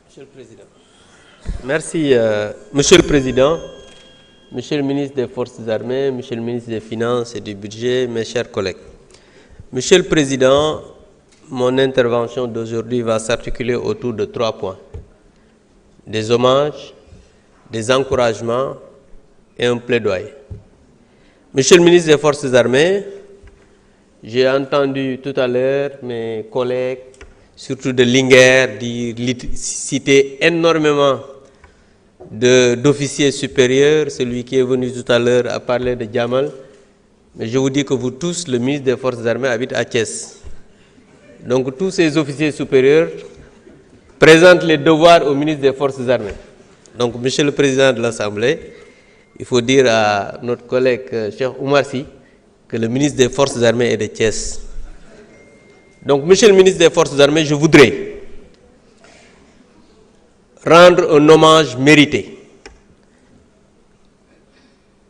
Monsieur le Président. Merci, Monsieur le Président, Monsieur le ministre des Forces armées, Monsieur le ministre des Finances et du Budget, mes chers collègues. Monsieur le Président, mon intervention d'aujourd'hui va s'articuler autour de 3 points. Des hommages, des encouragements et un plaidoyer. Monsieur le ministre des Forces armées, j'ai entendu tout à l'heure mes collègues, surtout de Linguère, citer énormément d'officiers supérieurs. Celui qui est venu tout à l'heure a parlé de Djamal. Mais je vous dis que vous tous, le ministre des Forces armées habite à Thiès. Donc tous ces officiers supérieurs présentent les devoirs au ministre des Forces armées. Donc, Monsieur le Président de l'Assemblée, il faut dire à notre collègue Cheikh Oumar Sy que le ministre des Forces armées est de Thiès. Donc, Monsieur le ministre des Forces armées, je voudrais rendre un hommage mérité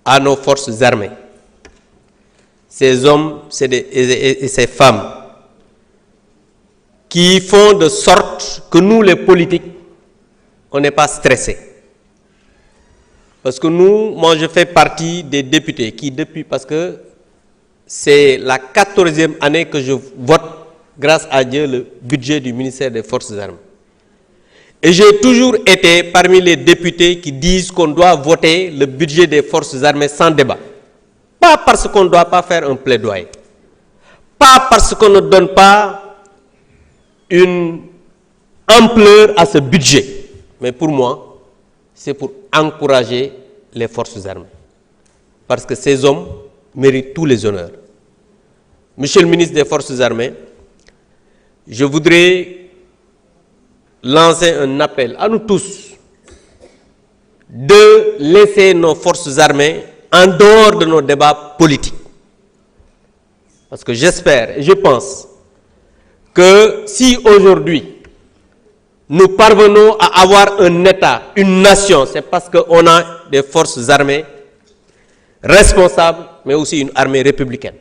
à nos forces armées. Ces hommes et ces femmes qui font de sorte que nous, les politiques, on n'est pas stressés. Parce que moi je fais partie des députés qui parce que c'est la 14e année que je vote, grâce à Dieu, le budget du ministère des Forces armées. Et j'ai toujours été parmi les députés qui disent qu'on doit voter le budget des Forces armées sans débat. Pas parce qu'on ne doit pas faire un plaidoyer. Pas parce qu'on ne donne pas une ampleur à ce budget. Mais pour moi, c'est pour encourager les forces armées. Parce que ces hommes méritent tous les honneurs. Monsieur le ministre des Forces armées, je voudrais lancer un appel à nous tous de laisser nos forces armées en dehors de nos débats politiques. Parce que j'espère et je pense que si aujourd'hui nous parvenons à avoir un État, une nation, c'est parce qu'on a des forces armées responsables, mais aussi une armée républicaine.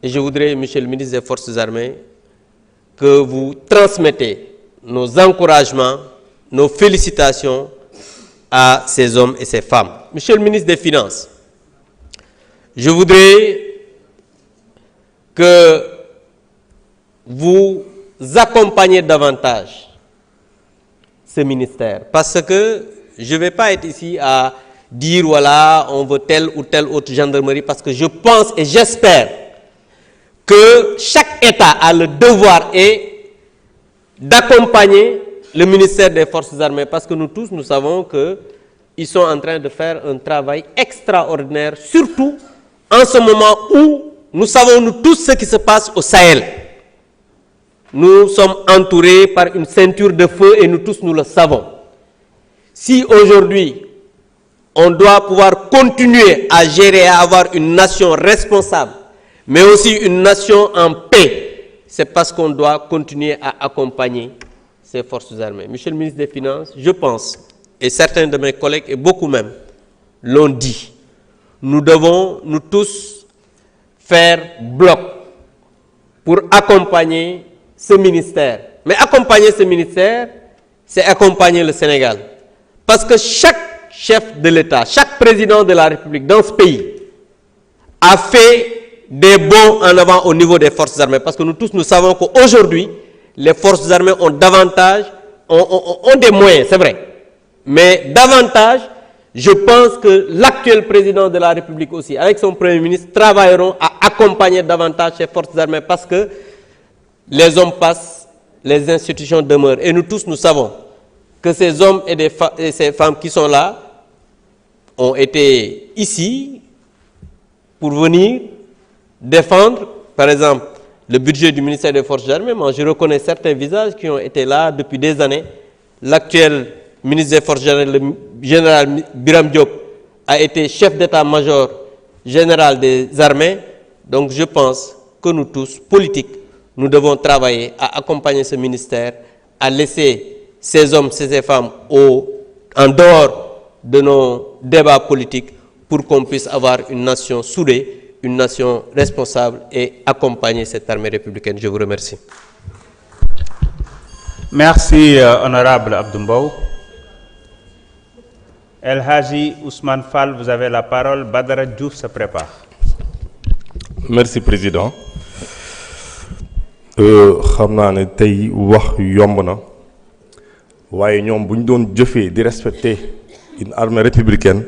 Et je voudrais, Monsieur le ministre des Forces armées, que vous transmettez nos encouragements, nos félicitations à ces hommes et ces femmes. Monsieur le ministre des Finances, je voudrais que vous accompagniez davantage ce ministère. Parce que je ne vais pas être ici à dire, voilà, on veut telle ou telle autre gendarmerie, parce que je pense et j'espère que chaque État a le devoir d'accompagner le ministère des Forces armées, parce que nous tous, nous savons qu'ils sont en train de faire un travail extraordinaire, surtout en ce moment où nous savons, nous tous, ce qui se passe au Sahel. Nous sommes entourés par une ceinture de feu et nous tous, nous le savons. Si aujourd'hui, on doit pouvoir continuer à gérer, à avoir une nation responsable, mais aussi une nation en paix, c'est parce qu'on doit continuer à accompagner ces forces armées. Monsieur le ministre des Finances, je pense, et certains de mes collègues, et beaucoup même, l'ont dit, nous devons, nous tous, faire bloc pour accompagner ce ministère. Mais accompagner ce ministère, c'est accompagner le Sénégal. Parce que chaque chef de l'État, chaque président de la République dans ce pays a fait des bons en avant au niveau des forces armées. Parce que nous tous, nous savons qu'aujourd'hui, les forces armées ont davantage, ont des moyens, c'est vrai. Mais davantage, je pense que l'actuel président de la République aussi, avec son Premier ministre, travailleront à accompagner davantage ces forces armées parce que les hommes passent, les institutions demeurent. Et nous tous, nous savons que ces hommes et ces femmes qui sont là ont été ici pour venir défendre, par exemple, le budget du ministère des Forces armées. Moi, je reconnais certains visages qui ont été là depuis des années. L'actuel ministre des Forces armées, le général Biram Diop, a été chef d'état-major général des armées. Donc, je pense que nous tous, politiques, nous devons travailler à accompagner ce ministère, à laisser ces hommes, ces femmes en dehors de nos débats politiques pour qu'on puisse avoir une nation soudée, une nation responsable et accompagner cette armée républicaine. Je vous remercie. Merci, honorable Abdoumbaou. El Haji Ousmane Fall, vous avez la parole. Badara Diouf se prépare. Merci, Président. xam naa ne tey wax yomb na waaye ñoom bu ñu doon jëfee di respecter une armée républicaine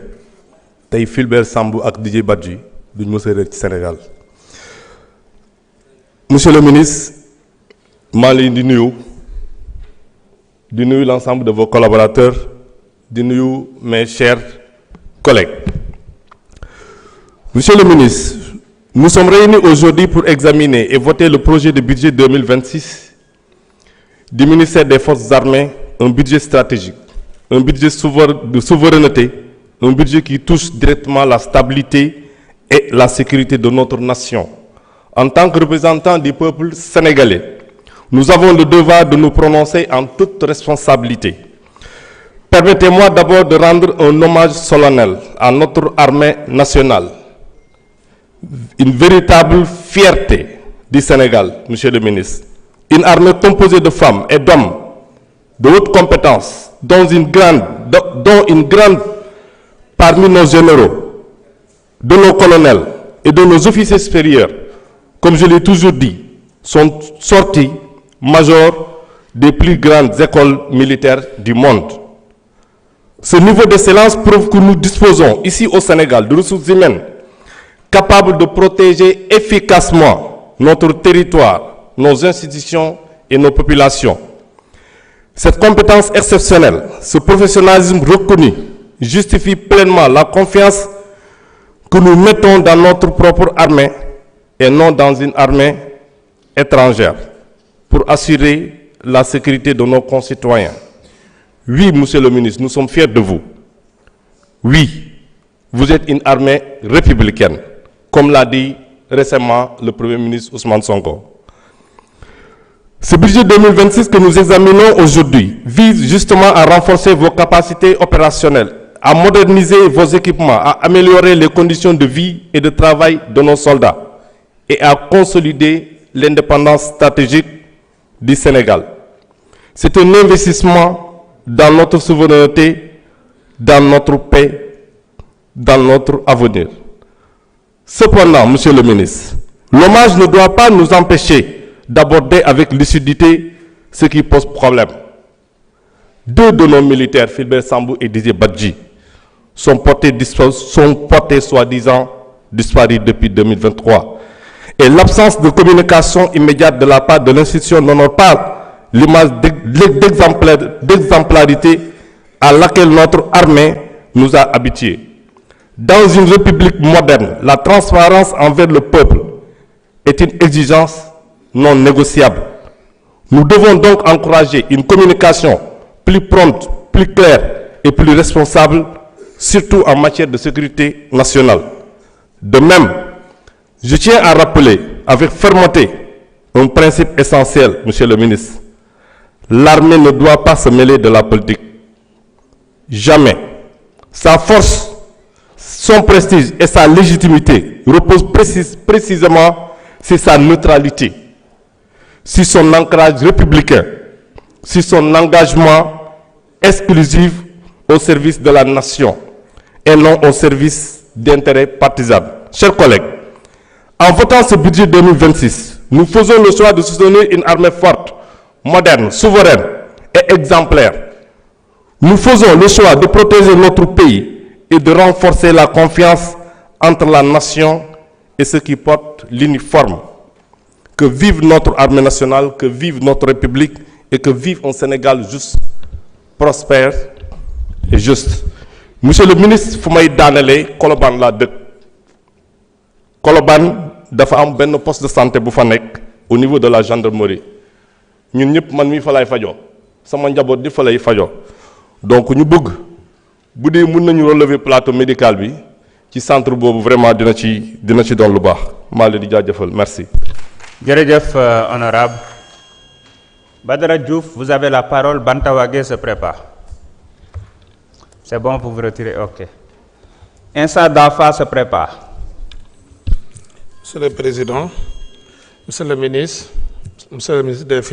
tey Fulbert Sambou ak Didier Badji duñ mës a réer ci Sénégal. Monsieur le ministre maa ngi leen di nuyu l'ensemble de vos collaborateurs di nuyu mes chers collègues. Monsieur le ministre, nous sommes réunis aujourd'hui pour examiner et voter le projet de budget 2026 du ministère des Forces armées, un budget stratégique, un budget de souveraineté, un budget qui touche directement la stabilité et la sécurité de notre nation. En tant que représentants du peuple sénégalais, nous avons le devoir de nous prononcer en toute responsabilité. Permettez-moi d'abord de rendre un hommage solennel à notre armée nationale. Une véritable fierté du Sénégal, Monsieur le ministre. Une armée composée de femmes et d'hommes de haute compétence, dont une grande parmi nos généraux, de nos colonels et de nos officiers supérieurs, comme je l'ai toujours dit, sont sortis majors des plus grandes écoles militaires du monde. Ce niveau d'excellence prouve que nous disposons ici au Sénégal de ressources humaines capables de protéger efficacement notre territoire, nos institutions et nos populations. Cette compétence exceptionnelle, ce professionnalisme reconnu, justifie pleinement la confiance que nous mettons dans notre propre armée et non dans une armée étrangère pour assurer la sécurité de nos concitoyens. Oui, Monsieur le ministre, nous sommes fiers de vous. Oui, vous êtes une armée républicaine, comme l'a dit récemment le Premier ministre Ousmane Sonko. Ce budget 2026 que nous examinons aujourd'hui vise justement à renforcer vos capacités opérationnelles, à moderniser vos équipements, à améliorer les conditions de vie et de travail de nos soldats et à consolider l'indépendance stratégique du Sénégal. C'est un investissement dans notre souveraineté, dans notre paix, dans notre avenir. Cependant, Monsieur le ministre, l'hommage ne doit pas nous empêcher d'aborder avec lucidité ce qui pose problème. Deux de nos militaires, Fulbert Sambou et Didier Badji, sont portés soi-disant disparus depuis 2023. Et l'absence de communication immédiate de la part de l'institution n'honore pas l'image d'exemplarité à laquelle notre armée nous a habitués. Dans une république moderne, la transparence envers le peuple est une exigence non négociable. Nous devons donc encourager une communication plus prompte, plus claire et plus responsable, surtout en matière de sécurité nationale. De même, je tiens à rappeler avec fermeté un principe essentiel, Monsieur le ministre. L'armée ne doit pas se mêler de la politique. Jamais. Sa force, son prestige et sa légitimité reposent précisément sur sa neutralité, sur son ancrage républicain, sur son engagement exclusif au service de la nation et non au service d'intérêts partisans. Chers collègues, en votant ce budget 2026, nous faisons le choix de soutenir une armée forte, moderne, souveraine et exemplaire. Nous faisons le choix de protéger notre pays et de renforcer la confiance entre la nation et ceux qui portent l'uniforme. Que vive notre armée nationale, que vive notre République et que vive un Sénégal juste, prospère et juste. Monsieur le ministre, fu may daanale Colobane laa dëkk. Colobane dafa am benn poste de santé bu fa nekk au niveau de la gendarmerie. Ñun ñëpp man mii fa lay fajoo sama njaboot di fa lay fajoo donc ñu bëgg bu dee mën nañu relever plateau médical bi ci centre boobu vraiment dina ci doon lu baax maa leen di jaajëfal merci. Jërëjëf honorable Badara Diouf, vous avez la parole. Bantawage se prépare. C'est bon pour vous retirer, ok. Insa Dafa se prépare. Monsieur le Président, Monsieur le Ministre des Finances.